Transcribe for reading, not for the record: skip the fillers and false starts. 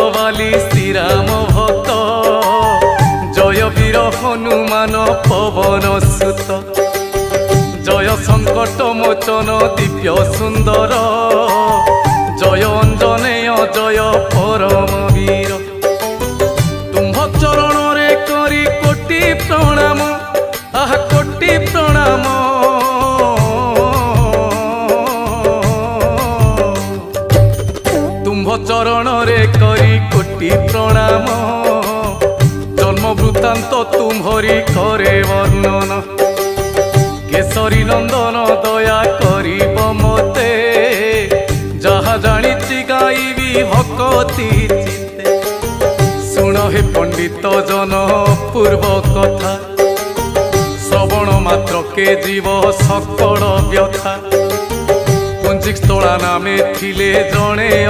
बाली श्रीराम भक्त जय वीर हनुमान पवन सुत जय संकट मोचन दिव्य सुंदर जय अंजनेय जय परम वीर तुम्भ चरण रे करी कोटि प्रणाम आह कोटि प्रणाम तुम्भ चरण रे करी कोटि प्रणाम जन्म वृत्तांत तुम्हरी करे वर्णन केसरी नंदन दया करिब मते जहा जानिछि गाइबी भक्ति चित्ते सुन हे पंडित जन पूर्व कथा श्रवण मात्र के जीव सकल व्यथा पुंजिक स्थला नामे थिले जणे।